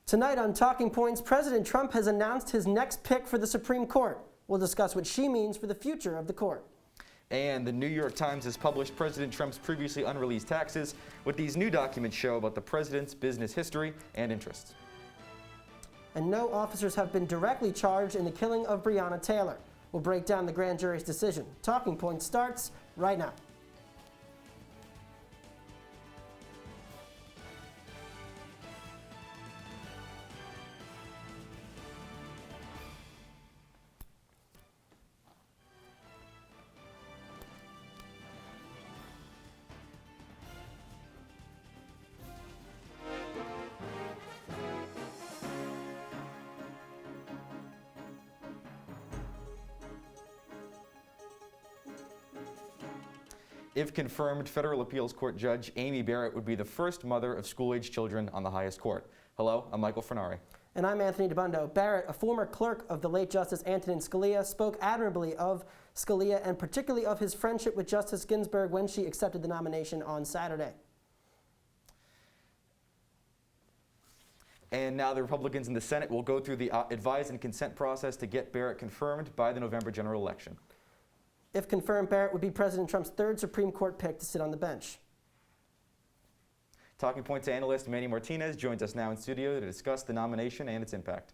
Tonight on Talking Points, President Trump has announced his next pick for the Supreme Court. We'll discuss what she means for the future of the court. And the New York Times has published President Trump's previously unreleased taxes, what these new documents show about the president's business history and interests. And no officers have been directly charged in the killing of Breonna Taylor. We'll break down the grand jury's decision. Talking Points starts right now. If confirmed, Federal Appeals Court Judge Amy Barrett would be the first mother of school-age children on the highest court. Hello, I'm Michael Furnari. And I'm Anthony Dabbundo. Barrett, a former clerk of the late Justice Antonin Scalia, spoke admirably of Scalia and particularly of his friendship with Justice Ginsburg when she accepted the nomination on Saturday. And now the Republicans in the Senate will go through the advise and consent process to get Barrett confirmed by the November general election. If confirmed, Barrett would be President Trump's third Supreme Court pick to sit on the bench. Talking Points analyst Manny Martinez joins us now in studio to discuss the nomination and its impact.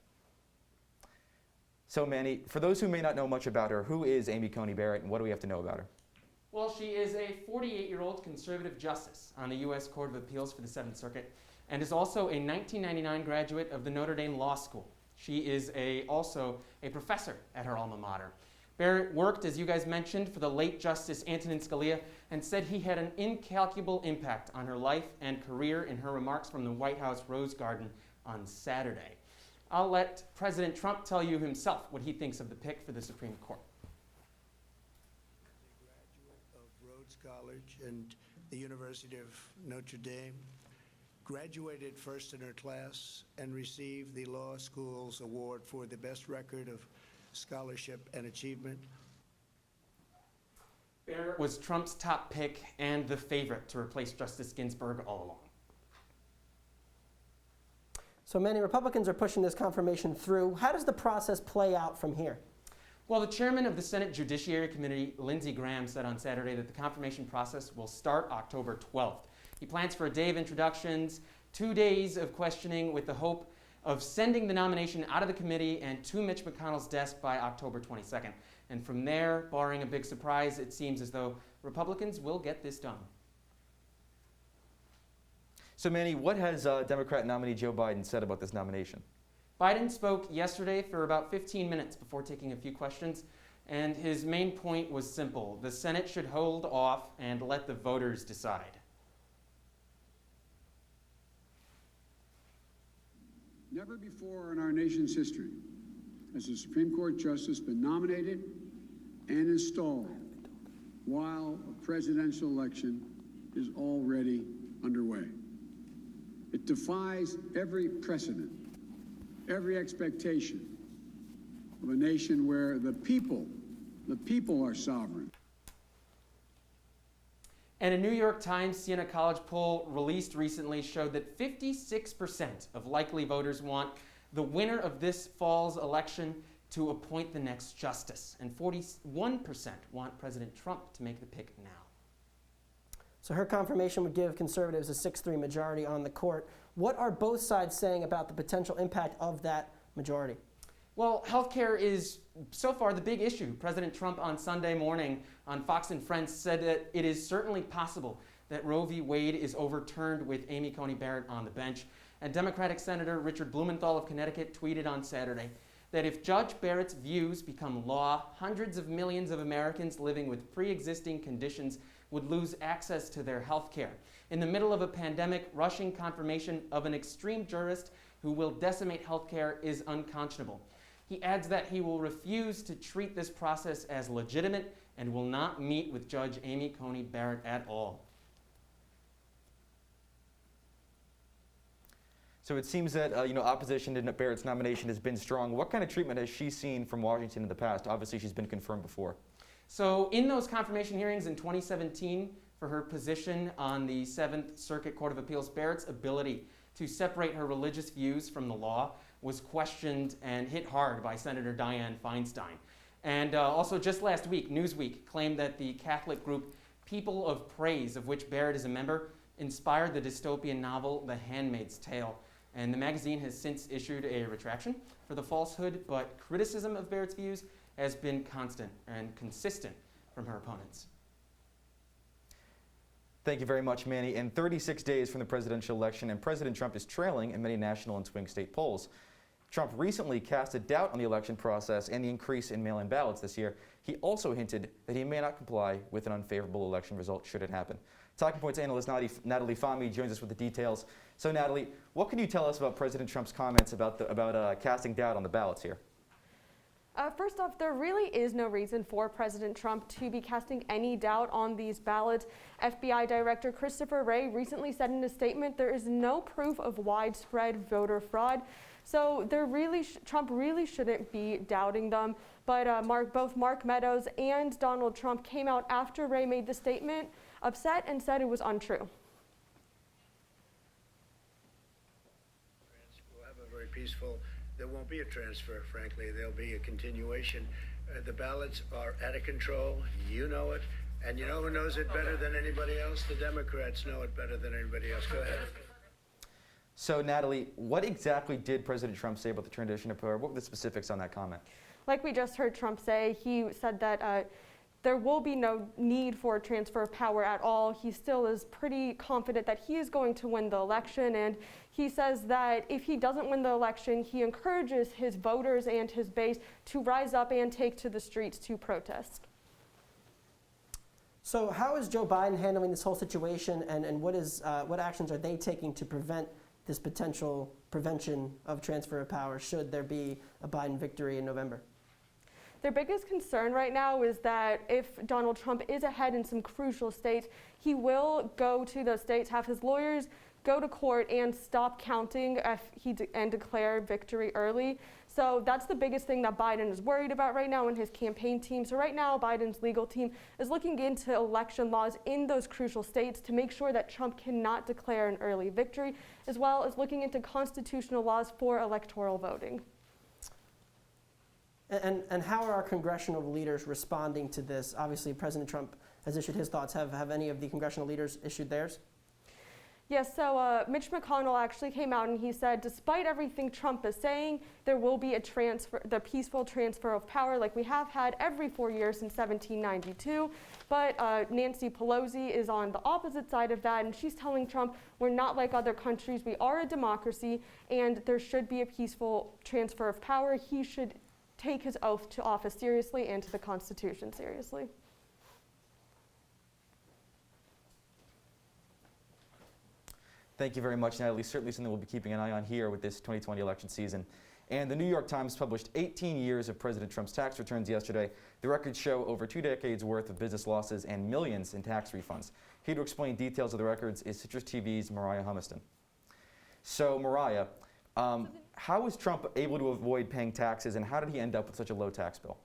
So Manny, for those who may not know much about her, who is Amy Coney Barrett and what do we have to know about her? Well, she is a 48-year-old conservative justice on the U.S. Court of Appeals for the Seventh Circuit and is also a 1999 graduate of the Notre Dame Law School. She is also a professor at her alma mater. Barrett worked, as you guys mentioned, for the late Justice Antonin Scalia and said he had an incalculable impact on her life and career in her remarks from the White House Rose Garden on Saturday. I'll let President Trump tell you himself what he thinks of the pick for the Supreme Court. A graduate of Rhodes College and the University of Notre Dame, graduated first in her class and received the law school's award for the best record of scholarship and achievement. Barrett was Trump's top pick and the favorite to replace Justice Ginsburg all along. So many Republicans are pushing this confirmation through. How does the process play out from here? Well, the chairman of the Senate Judiciary Committee, Lindsey Graham, said on Saturday that the confirmation process will start October 12th. He plans for a day of introductions, 2 days of questioning with the hope of sending the nomination out of the committee and to Mitch McConnell's desk by October 22nd. And from there, barring a big surprise, it seems as though Republicans will get this done. So Manny, what has Democrat nominee Joe Biden said about this nomination? Biden spoke yesterday for about 15 minutes before taking a few questions, and his main point was simple. The Senate should hold off and let the voters decide. Never before in our nation's history has a Supreme Court justice been nominated and installed while a presidential election is already underway. It defies every precedent, every expectation of a nation where the people are sovereign. And a New York Times Siena College poll released recently showed that 56% of likely voters want the winner of this fall's election to appoint the next justice, and 41% want President Trump to make the pick now. So her confirmation would give conservatives a 6-3 majority on the court. What are both sides saying about the potential impact of that majority? Well, healthcare is so far the big issue. President Trump on Sunday morning on Fox and Friends said that it is certainly possible that Roe v. Wade is overturned with Amy Coney Barrett on the bench. And Democratic Senator Richard Blumenthal of Connecticut tweeted on Saturday that if Judge Barrett's views become law, hundreds of millions of Americans living with pre-existing conditions would lose access to their health care. In the middle of a pandemic, rushing confirmation of an extreme jurist who will decimate health care is unconscionable. He adds that he will refuse to treat this process as legitimate and will not meet with Judge Amy Coney Barrett at all. So it seems that opposition to Barrett's nomination has been strong. What kind of treatment has she seen from Washington in the past? Obviously, she's been confirmed before. So in those confirmation hearings in 2017 for her position on the Seventh Circuit Court of Appeals, Barrett's ability to separate her religious views from the law was questioned and hit hard by Senator Dianne Feinstein. And also just last week, Newsweek claimed that the Catholic group People of Praise, of which Barrett is a member, inspired the dystopian novel The Handmaid's Tale. And the magazine has since issued a retraction for the falsehood, but criticism of Barrett's views has been constant and consistent from her opponents. Thank you very much, Manny. And 36 days from the presidential election, and President Trump is trailing in many national and swing state polls. Trump recently cast a doubt on the election process and the increase in mail-in ballots this year. He also hinted that he may not comply with an unfavorable election result should it happen. Talking Points analyst Natalie Fahmy joins us with the details. So, Natalie, what can you tell us about President Trump's comments about casting doubt on the ballots here? First off, there really is no reason for President Trump to be casting any doubt on these ballots. FBI Director Christopher Wray recently said in a statement there is no proof of widespread voter fraud. So Trump really shouldn't be doubting them. But both Mark Meadows and Donald Trump came out after Wray made the statement upset and said it was untrue. We'll have a very peaceful. There won't be a transfer, frankly. There'll be a continuation. The ballots are out of control. You know it. And you know who knows it better than anybody else? The Democrats know it better than anybody else. Go ahead. So, Natalie, what exactly did President Trump say about the transition of power? What were the specifics on that comment? Like we just heard Trump say, he said that there will be no need for a transfer of power at all. He still is pretty confident that he is going to win the election, and he says that if he doesn't win the election, he encourages his voters and his base to rise up and take to the streets to protest. So how is Joe Biden handling this whole situation, and what actions are they taking to prevent this potential prevention of transfer of power should there be a Biden victory in November? Their biggest concern right now is that if Donald Trump is ahead in some crucial states, he will go to those states, have his lawyers go to court and stop counting and declare victory early. So that's the biggest thing that Biden is worried about right now in his campaign team. So right now, Biden's legal team is looking into election laws in those crucial states to make sure that Trump cannot declare an early victory, as well as looking into constitutional laws for electoral voting. And how are our congressional leaders responding to this? Obviously, President Trump has issued his thoughts. Have any of the congressional leaders issued theirs? Yes, so Mitch McConnell actually came out and he said, despite everything Trump is saying, there will be the peaceful transfer of power like we have had every 4 years since 1792. But Nancy Pelosi is on the opposite side of that, and she's telling Trump, we're not like other countries, we are a democracy, and there should be a peaceful transfer of power. He should take his oath to office seriously and to the Constitution seriously. Thank you very much, Natalie. Certainly something we'll be keeping an eye on here with this 2020 election season. And the New York Times published 18 years of President Trump's tax returns yesterday. The records show over 2 decades worth of business losses and millions in tax refunds. Here to explain details of the records is CitrusTV's Mariah Humiston. So, Mariah, how was Trump able to avoid paying taxes, and how did he end up with such a low tax bill?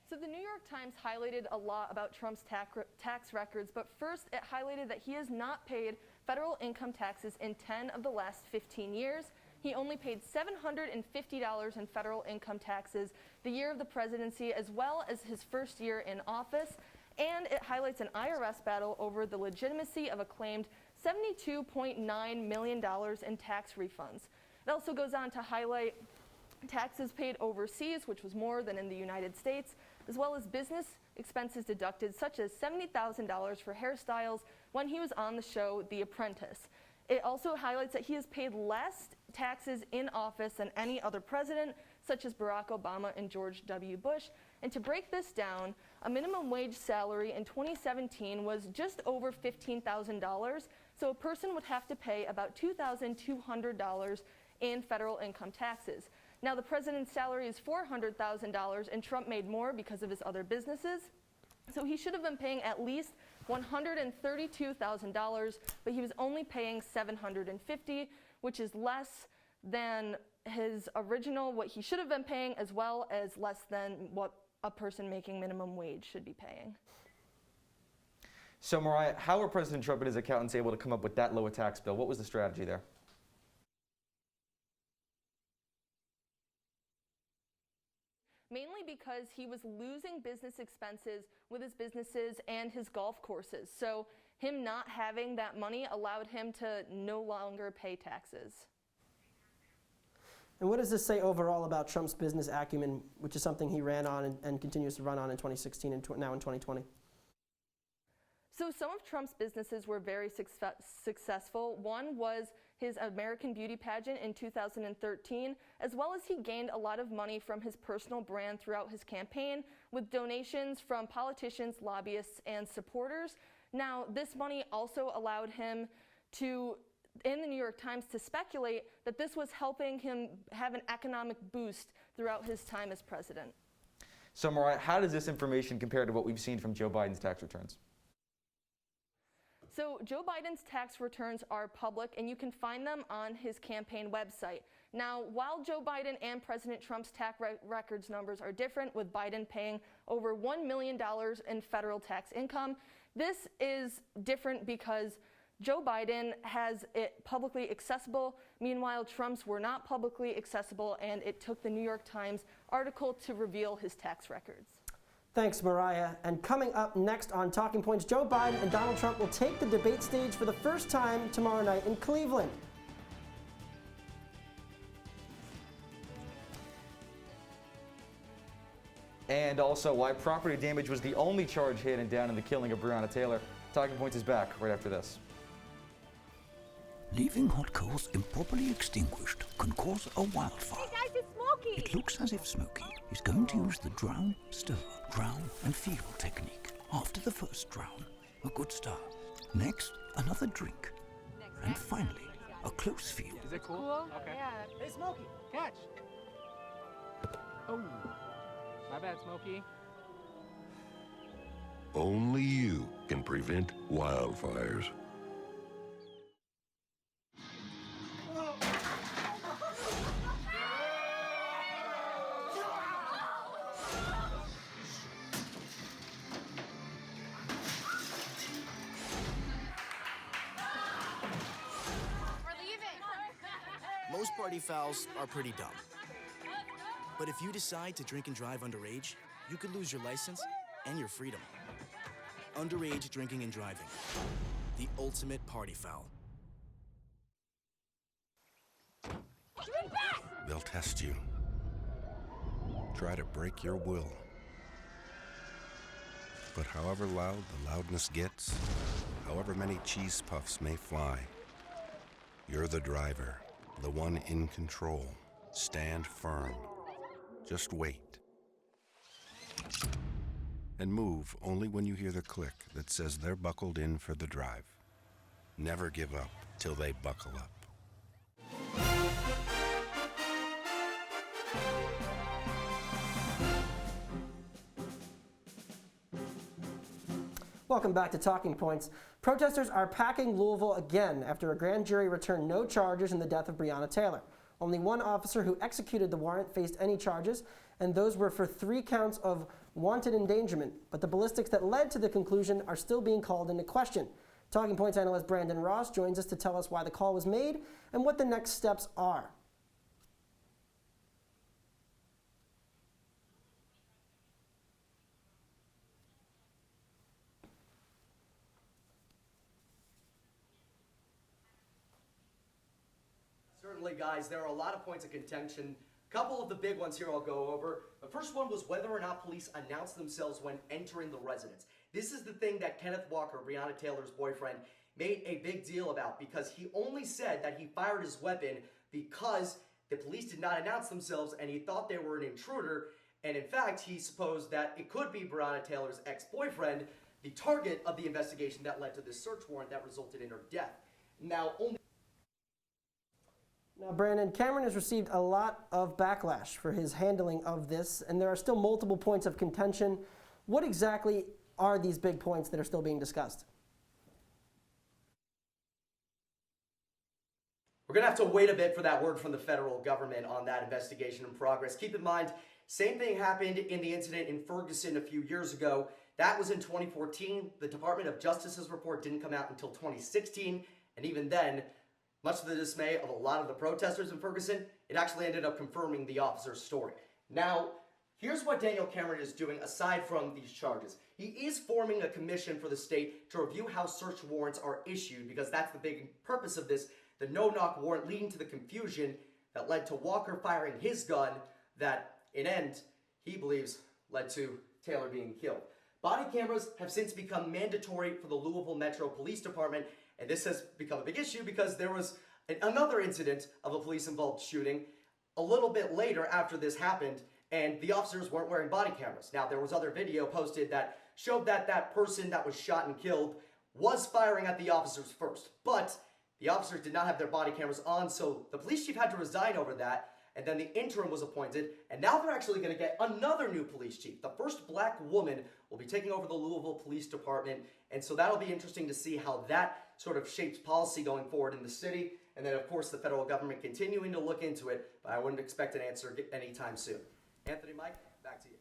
So the New York Times highlighted a lot about Trump's tax records, but first it highlighted that he has not paid federal income taxes in 10 of the last 15 years. He only paid $750 in federal income taxes the year of the presidency, as well as his first year in office. And it highlights an IRS battle over the legitimacy of a claimed $72.9 million in tax refunds. It also goes on to highlight taxes paid overseas, which was more than in the United States, as well as business expenses deducted, such as $70,000 for hairstyles when he was on the show The Apprentice. It also highlights that he has paid less taxes in office than any other president, such as Barack Obama and George W. Bush. And to break this down, a minimum wage salary in 2017 was just over $15,000, so a person would have to pay about $2,200 in federal income taxes. Now, the president's salary is $400,000, and Trump made more because of his other businesses. So he should have been paying at least $132,000, but he was only paying $750,000, which is less than his original, what he should have been paying, as well as less than what a person making minimum wage should be paying. So Mariah, how were President Trump and his accountants able to come up with that low a tax bill? What was the strategy there? Mainly because he was losing business expenses with his businesses and his golf courses. So him not having that money allowed him to no longer pay taxes. And what does this say overall about Trump's business acumen, which is something he ran on and continues to run on in 2016 and now in 2020? So some of Trump's businesses were very successful. One was his American Beauty pageant in 2013, as well as he gained a lot of money from his personal brand throughout his campaign with donations from politicians, lobbyists, and supporters. Now, this money also allowed him to, in the New York Times, to speculate that this was helping him have an economic boost throughout his time as president. So Mariah, how does this information compare to what we've seen from Joe Biden's tax returns? So Joe Biden's tax returns are public, and you can find them on his campaign website. Now, while Joe Biden and President Trump's tax records numbers are different, with Biden paying over $1 million in federal tax income, this is different because Joe Biden has it publicly accessible. Meanwhile, Trump's were not publicly accessible, and it took the New York Times article to reveal his tax records. Thanks, Mariah. And coming up next on Talking Points, Joe Biden and Donald Trump will take the debate stage for the first time tomorrow night in Cleveland. And also why property damage was the only charge handed down in the killing of Breonna Taylor. Talking Points is back right after this. Leaving hot coals improperly extinguished can cause a wildfire. Hey guys, it's Smokey! It looks as if Smokey is going to use the drown, stir, drown and feel technique. After the first drown, a good start. Next, another drink. And finally, a close feel. Is it cool? Okay. Yeah. Hey, Smokey, catch. Oh, my bad, Smokey. Only you can prevent wildfires. Most party fouls are pretty dumb. But if you decide to drink and drive underage, you could lose your license and your freedom. Underage drinking and driving. The ultimate party foul. They'll test you. Try to break your will. But however loud the loudness gets, however many cheese puffs may fly, you're the driver. The one in control. Stand firm. Just wait. And move only when you hear the click that says they're buckled in for the drive. Never give up till they buckle up. Welcome back to Talking Points. Protesters are packing Louisville again after a grand jury returned no charges in the death of Breonna Taylor. Only one officer who executed the warrant faced any charges, and those were for 3 counts of wanton endangerment. But the ballistics that led to the conclusion are still being called into question. Talking Points analyst Brandon Ross joins us to tell us why the call was made and what the next steps are. Certainly, guys, there are a lot of points of contention. A couple of the big ones here I'll go over. The first one was whether or not police announced themselves when entering the residence. This is the thing that Kenneth Walker, Breonna Taylor's boyfriend, made a big deal about because he only said that he fired his weapon because the police did not announce themselves and he thought they were an intruder. And in fact, he supposed that it could be Breonna Taylor's ex-boyfriend, the target of the investigation that led to this search warrant that resulted in her death. Now, Brandon, Cameron has received a lot of backlash for his handling of this, and there are still multiple points of contention. What exactly are these big points that are still being discussed? We're going to have to wait a bit for that word from the federal government on that investigation in progress. Keep in mind, same thing happened in the incident in Ferguson a few years ago. That was in 2014. The Department of Justice's report didn't come out until 2016. And even then, much to the dismay of a lot of the protesters in Ferguson, it actually ended up confirming the officer's story. Now, here's what Daniel Cameron is doing aside from these charges. He is forming a commission for the state to review how search warrants are issued, because that's the big purpose of this, the no-knock warrant leading to the confusion that led to Walker firing his gun that, in end, he believes led to Taylor being killed. Body cameras have since become mandatory for the Louisville Metro Police Department, and this has become a big issue because there was another incident of a police-involved shooting a little bit later after this happened, and the officers weren't wearing body cameras. Now, there was other video posted that showed that that person that was shot and killed was firing at the officers first, but the officers did not have their body cameras on, so the police chief had to resign over that, and then the interim was appointed, and now they're actually going to get another new police chief. The first black woman will be taking over the Louisville Police Department, and so that'll be interesting to see how that sort of shapes policy going forward in the city, and then of course the federal government continuing to look into it, but I wouldn't expect an answer anytime soon. Anthony, Mike, back to you.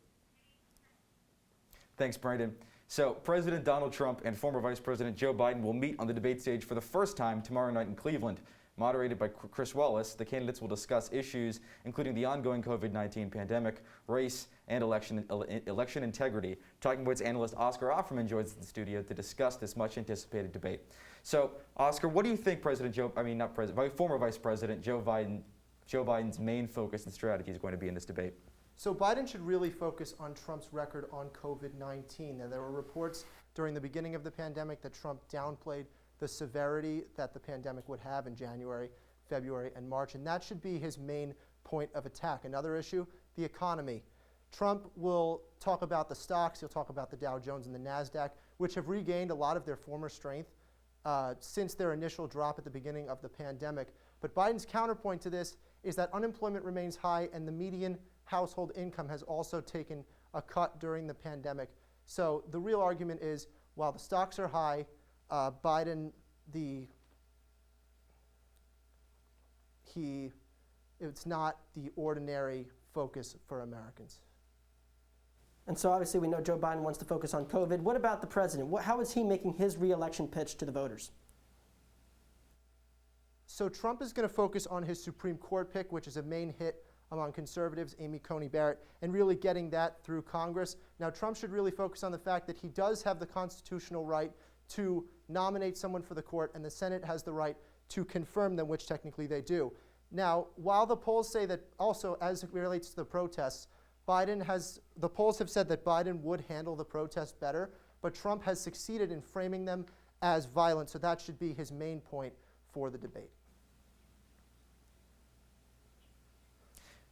Thanks, Brandon. So President Donald Trump and former Vice President Joe Biden will meet on the debate stage for the first time tomorrow night in Cleveland. Moderated by Chris Wallace, the candidates will discuss issues including the ongoing COVID-19 pandemic, race, and election integrity. Talking Points analyst Oscar Offerman joins the studio to discuss this much-anticipated debate. So, Oscar, what do you think former Vice President Joe Biden's main focus and strategy is going to be in this debate? So Biden should really focus on Trump's record on COVID-19. Now, there were reports during the beginning of the pandemic that Trump downplayed the severity that the pandemic would have in January, February, and March, and that should be his main point of attack. Another issue, the economy. Trump will talk about the stocks, he'll talk about the Dow Jones and the NASDAQ, which have regained a lot of their former strength since their initial drop at the beginning of the pandemic. But Biden's counterpoint to this is that unemployment remains high and the median household income has also taken a cut during the pandemic. So the real argument is, while the stocks are high, Biden, it's not the ordinary focus for Americans. And so obviously we know Joe Biden wants to focus on COVID. What about the president? How is he making his re-election pitch to the voters? So Trump is going to focus on his Supreme Court pick, which is a main hit among conservatives, Amy Coney Barrett, and really getting that through Congress. Now, Trump should really focus on the fact that he does have the constitutional right to nominate someone for the court, and the Senate has the right to confirm them, which technically they do. Now, while the polls say that also, as it relates to the protests, the polls have said that Biden would handle the protests better, but Trump has succeeded in framing them as violent, so that should be his main point for the debate.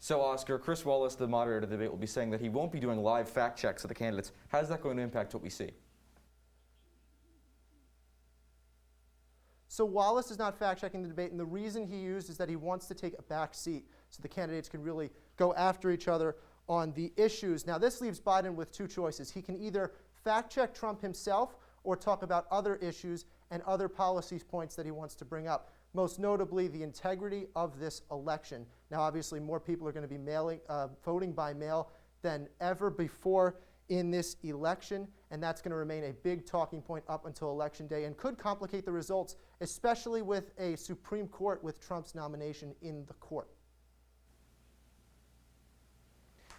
So, Oscar, Chris Wallace, the moderator of the debate, will be saying that he won't be doing live fact checks of the candidates. How is that going to impact what we see? So Wallace is not fact-checking the debate, and the reason he used is that he wants to take a back seat so the candidates can really go after each other on the issues. Now, this leaves Biden with two choices. He can either fact-check Trump himself or talk about other issues and other policy points that he wants to bring up, most notably the integrity of this election. Now, obviously, more people are going to be voting by mail than ever before in this election, and that's going to remain a big talking point up until Election Day and could complicate the results, especially with a Supreme Court with Trump's nomination in the court.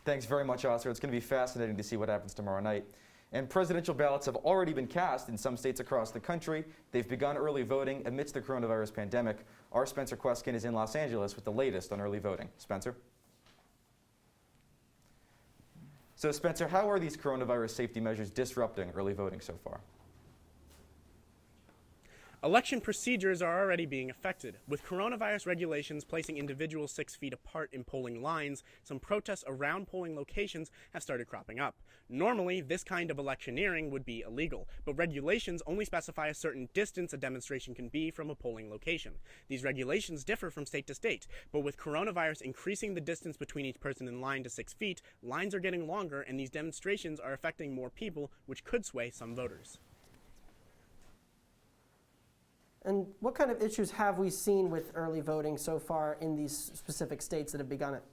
Thanks very much, Oscar. It's going to be fascinating to see what happens tomorrow night. And presidential ballots have already been cast in some states across the country. They've begun early voting amidst the coronavirus pandemic. Our Spencer Queskin is in Los Angeles with the latest on early voting. Spencer? So, Spencer, how are these coronavirus safety measures disrupting early voting so far? Election procedures are already being affected. With coronavirus regulations placing individuals 6 feet apart in polling lines, some protests around polling locations have started cropping up. Normally, this kind of electioneering would be illegal, but regulations only specify a certain distance a demonstration can be from a polling location. These regulations differ from state to state, but with coronavirus increasing the distance between each person in line to 6 feet, lines are getting longer and these demonstrations are affecting more people, which could sway some voters. And what kind of issues have we seen with early voting so far in these specific states that have begun it?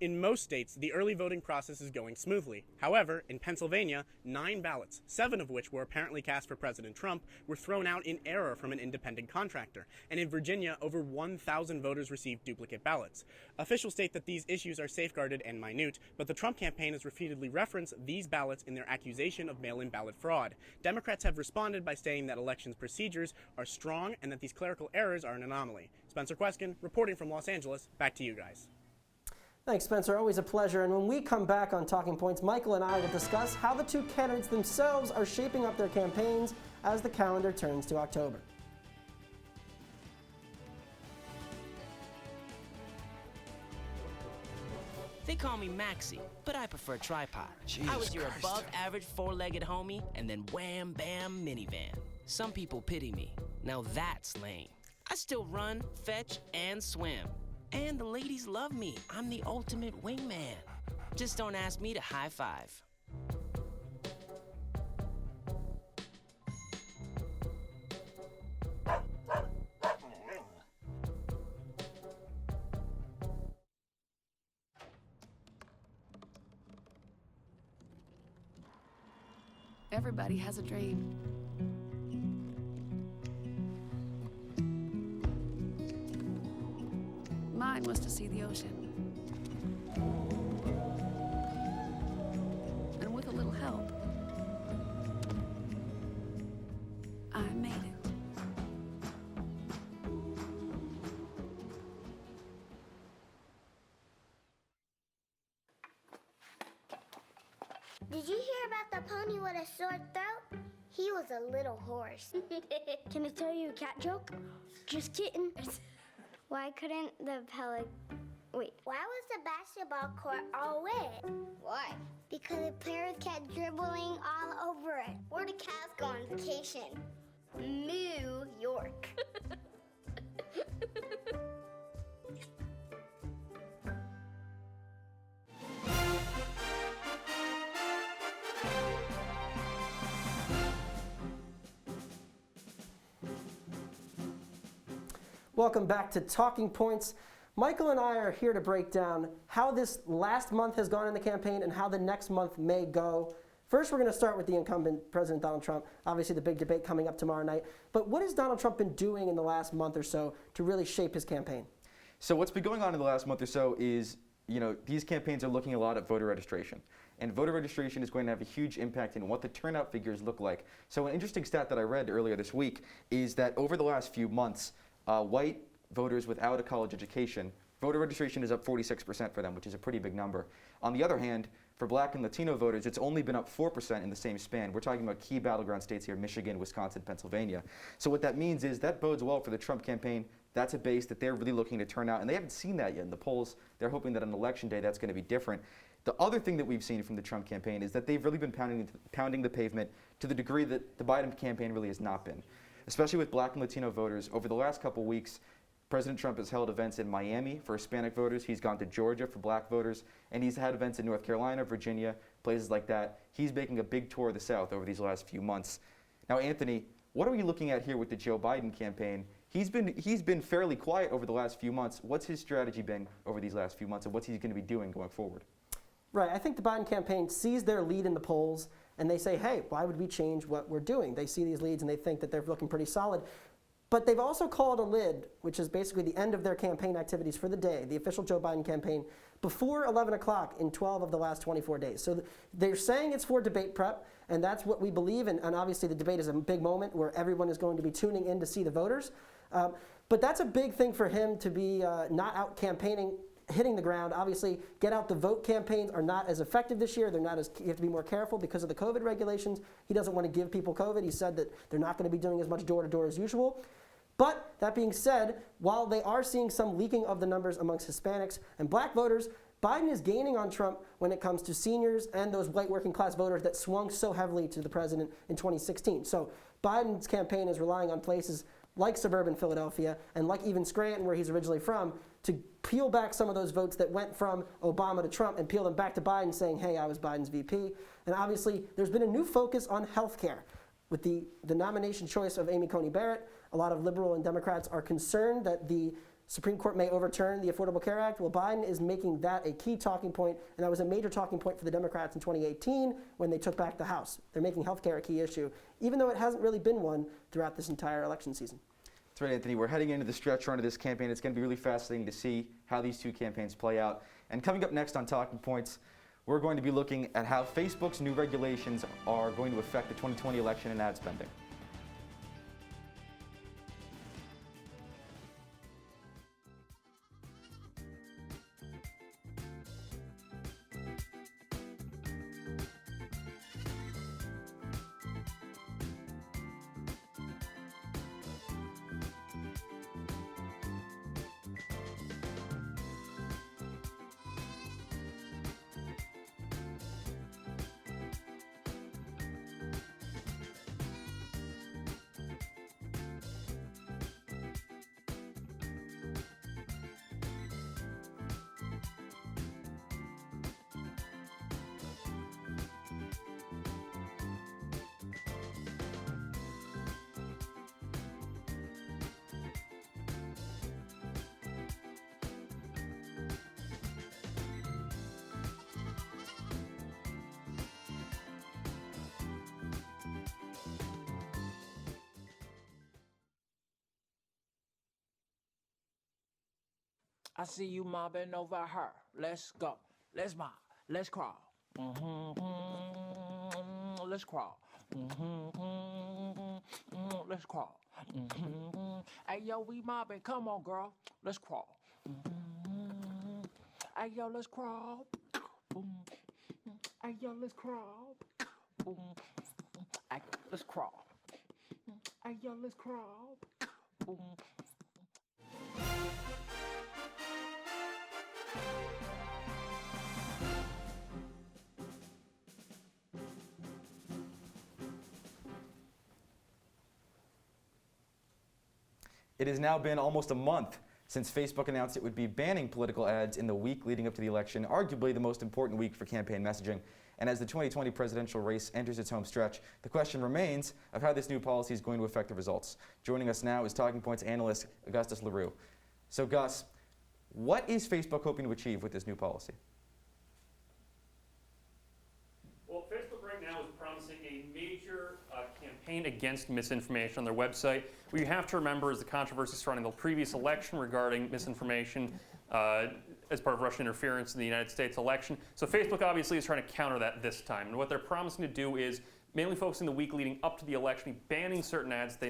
In most states, the early voting process is going smoothly. However, in Pennsylvania, 9 ballots, 7 of which were apparently cast for President Trump, were thrown out in error from an independent contractor. And in Virginia, over 1,000 voters received duplicate ballots. Officials state that these issues are safeguarded and minute, but the Trump campaign has repeatedly referenced these ballots in their accusation of mail-in ballot fraud. Democrats have responded by saying that elections procedures are strong and that these clerical errors are an anomaly. Spencer Queskin, reporting from Los Angeles. Back to you guys. Thanks, Spencer. Always a pleasure. And when we come back on Talking Points, Michael and I will discuss how the two candidates themselves are shaping up their campaigns as the calendar turns to October. They call me Maxie, but I prefer tripod. I was your above-average four-legged homie, and then wham-bam minivan. Some people pity me. Now that's lame. I still run, fetch, and swim. And the ladies love me. I'm the ultimate wingman. Just don't ask me to high five. Everybody has a dream. Mine was to see the ocean. And with a little help, I made it. Did you hear about the pony with a sore throat? He was a little horse. Can I tell you a cat joke? Just kidding. Why couldn't the Why was the basketball court all wet? Why? Because the players kept dribbling all over it. Where do cats go on vacation? New York. Welcome back to Talking Points. Michael and I are here to break down how this last month has gone in the campaign and how the next month may go. First, we're going to start with the incumbent President Donald Trump. Obviously, the big debate coming up tomorrow night. But what has Donald Trump been doing in the last month or so to really shape his campaign? So what's been going on in the last month or so is, these campaigns are looking a lot at voter registration. And voter registration is going to have a huge impact in what the turnout figures look like. So an interesting stat that I read earlier this week is that over the last few months, white voters without a college education, voter registration is up 46% for them, which is a pretty big number. On the other hand, for black and Latino voters, it's only been up 4% in the same span. We're talking about key battleground states here, Michigan, Wisconsin, Pennsylvania. So what that means is that bodes well for the Trump campaign. That's a base that they're really looking to turn out, and they haven't seen that yet in the polls. They're hoping that on election day that's going to be different. The other thing that we've seen from the Trump campaign is that they've really been pounding the pavement to the degree that the Biden campaign really has not been, especially with black and Latino voters. Over the last couple weeks, President Trump has held events in Miami for Hispanic voters. He's gone to Georgia for black voters, and he's had events in North Carolina, Virginia, places like that. He's making a big tour of the South over these last few months. Now, Anthony, what are we looking at here with the Joe Biden campaign? He's been fairly quiet over the last few months. What's his strategy been over these last few months, and what's he going to be doing going forward? Right. I think the Biden campaign sees their lead in the polls, and they say, hey, why would we change what we're doing? They see these leads, and they think that they're looking pretty solid. But they've also called a lid, which is basically the end of their campaign activities for the day, the official Joe Biden campaign, before 11 o'clock in 12 of the last 24 days. So they're saying it's for debate prep, and that's what we believe. And obviously the debate is a big moment where everyone is going to be tuning in to see the voters. But that's a big thing for him to be not out campaigning, hitting the ground. Obviously, get out the vote campaigns are not as effective this year. They're not as, you have to be more careful because of the COVID regulations. He doesn't want to give people COVID. He said that they're not going to be doing as much door-to-door as usual. But that being said, while they are seeing some leaking of the numbers amongst Hispanics and black voters, Biden is gaining on Trump when it comes to seniors and those white working class voters that swung so heavily to the president in 2016. So Biden's campaign is relying on places like suburban Philadelphia and like even Scranton, where he's originally from, to peel back some of those votes that went from Obama to Trump and peel them back to Biden, saying, hey, I was Biden's VP. And obviously, there's been a new focus on health care. With the nomination choice of Amy Coney Barrett, a lot of liberal and Democrats are concerned that the Supreme Court may overturn the Affordable Care Act. Well, Biden is making that a key talking point, and that was a major talking point for the Democrats in 2018 when they took back the House. They're making health care a key issue, even though it hasn't really been one throughout this entire election season. That's right, Anthony. We're heading into the stretch run of this campaign. It's going to be really fascinating to see how these two campaigns play out. And coming up next on Talking Points, we're going to be looking at how Facebook's new regulations are going to affect the 2020 election and ad spending. I see you mobbing over her. Let's go. Let's mob. Let's crawl. Let's crawl. Let's crawl. Hey, yo, we mobbing. Come on, girl. Let's crawl. Hey, yo, let's crawl. Hey, yo, let's crawl. Hey, let's crawl. Hey, yo, let's crawl. It has now been almost a month since Facebook announced it would be banning political ads in the week leading up to the election, arguably the most important week for campaign messaging. And as the 2020 presidential race enters its home stretch, the question remains of how this new policy is going to affect the results. Joining us now is Talking Points analyst Augustus LaRue. So Gus, what is Facebook hoping to achieve with this new policy? Well, Facebook right now is promising a major campaign against misinformation on their website. What you have to remember is the controversy surrounding the previous election regarding misinformation as part of Russian interference in the United States election. So Facebook obviously is trying to counter that this time. And what they're promising to do is mainly focusing the week leading up to the election, banning certain ads that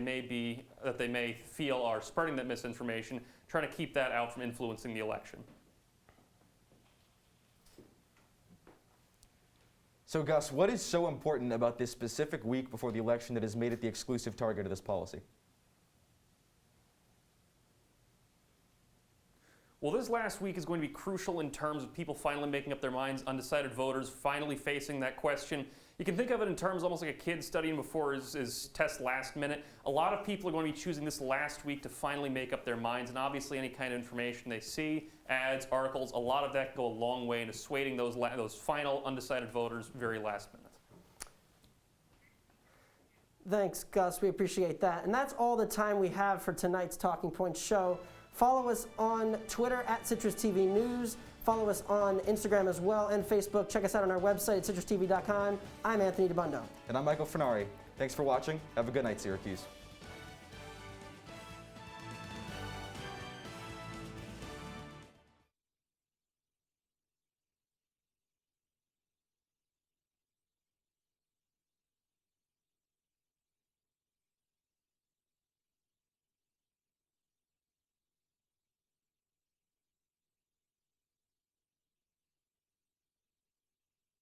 they may feel are spreading that misinformation, trying to keep that out from influencing the election. So Gus, what is so important about this specific week before the election that has made it the exclusive target of this policy? Well, this last week is going to be crucial in terms of people finally making up their minds, undecided voters finally facing that question. You can think of it in terms almost like a kid studying before his test last minute. A lot of people are going to be choosing this last week to finally make up their minds, and obviously any kind of information they see, ads, articles, a lot of that go a long way into swaying those final undecided voters very last minute. Thanks, Gus. We appreciate that. And that's all the time we have for tonight's Talking Points show. Follow us on Twitter at CitrusTV News. Follow us on Instagram as well and Facebook. Check us out on our website at citrustv.com. I'm Anthony Dabbundo. And I'm Michael Furnari. Thanks for watching. Have a good night, Syracuse.